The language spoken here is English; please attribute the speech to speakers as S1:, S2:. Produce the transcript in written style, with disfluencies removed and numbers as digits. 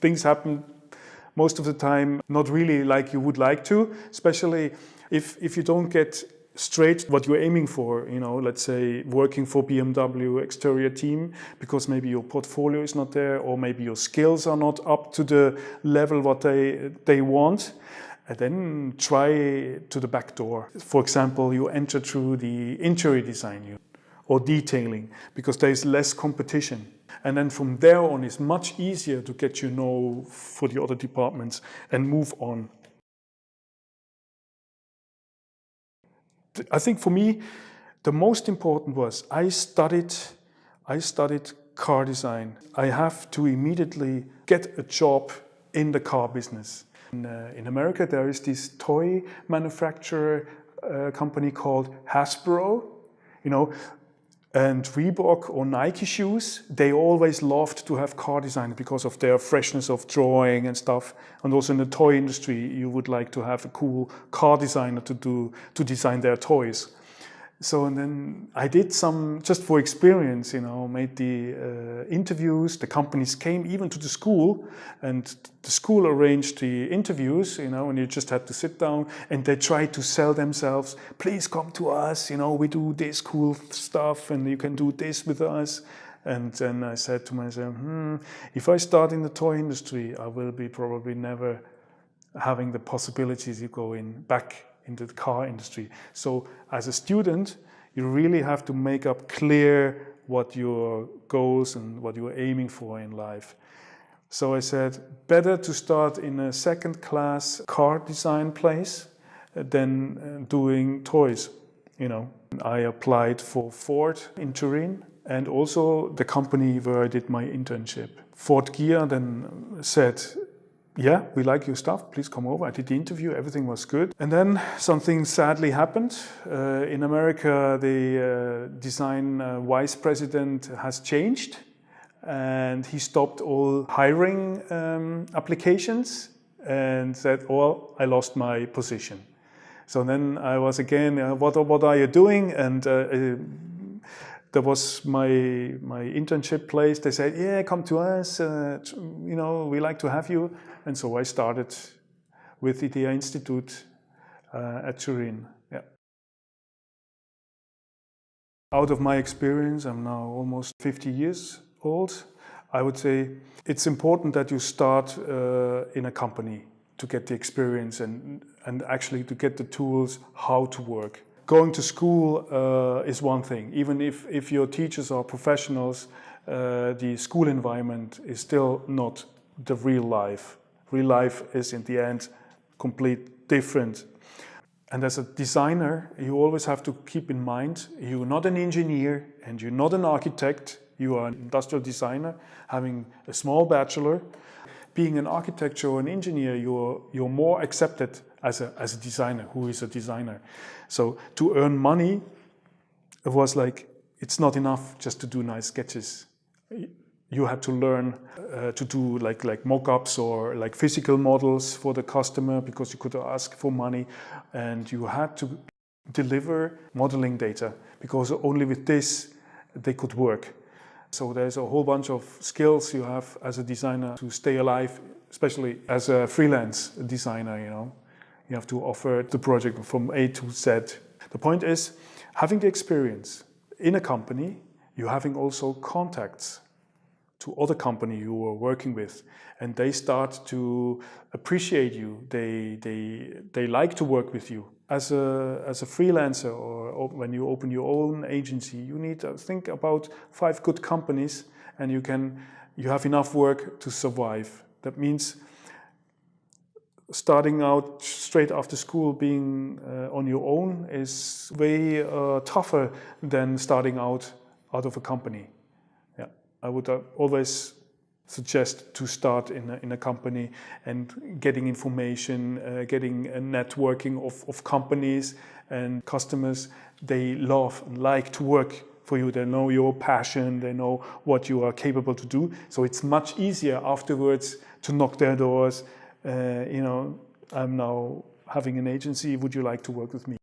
S1: things happen most of the time not really like you would like to, especially if you don't get straight what you're aiming for, you know, let's say working for BMW exterior team, because maybe your portfolio is not there, or maybe your skills are not up to the level what they want. And then try to the back door. For example, you enter through the interior design or detailing, because there is less competition. And then from there on, it's much easier to get for the other departments and move on. I think for me, the most important was I studied car design. I have to immediately get a job in the car business. In America, there is this toy manufacturer company called Hasbro, you know, and Reebok or Nike shoes. They always loved to have car design because of their freshness of drawing and stuff. And also in the toy industry, you would like to have a cool car designer to design their toys. So, and then I did some, just for experience, you know, made the interviews. The companies came even to the school, and the school arranged the interviews, you know, and you just had to sit down, and they tried to sell themselves. Please come to us, you know, we do this cool stuff and you can do this with us. And then I said to myself, if I start in the toy industry, I will be probably never having the possibilities to go back into the car industry. So as a student, you really have to make up clear what your goals and what you're aiming for in life. So I said, better to start in a second-class car design place than doing toys, you know. I applied for Ford in Turin, and also the company where I did my internship. Ford Gear then said, yeah, we like your stuff, please come over. I did the interview, everything was good. And then something sadly happened. In America, the design vice president has changed, and he stopped all hiring applications and said, well, I lost my position. So then I was again, what are you doing? And there was my internship place. They said, yeah, come to us, you know, we like to have you. And so I started with the IDEA Institute at Turin. Yeah. Out of my experience, I'm now almost 50 years old. I would say it's important that you start in a company to get the experience and actually to get the tools how to work. Going to school is one thing. Even if your teachers are professionals, the school environment is still not the real life. Real life is in the end completely different. And as a designer, you always have to keep in mind, you're not an engineer and you're not an architect, you are an industrial designer having a small bachelor. Being an architect or an engineer, you're more accepted as a designer, who is a designer. So to earn money, it was like, it's not enough just to do nice sketches. You had to learn to do like mock-ups or like physical models for the customer, because you could ask for money, and you had to deliver modeling data, because only with this they could work. So there's a whole bunch of skills you have as a designer to stay alive, especially as a freelance designer, you know. You have to offer the project from A to Z. The point is, having the experience in a company, you're having also contacts to other company you are working with, and they start to appreciate you. They like to work with you. As a freelancer, or when you open your own agency, you need to think about 5 good companies, and you have enough work to survive. That means starting out straight after school, being on your own, is way tougher than starting out of a company. Yeah, I would always suggest to start in a company and getting information, getting a networking of companies and customers. They love and like to work for you. They know your passion, they know what you are capable to do. So it's much easier afterwards to knock their doors. You know, I'm now having an agency, would you like to work with me?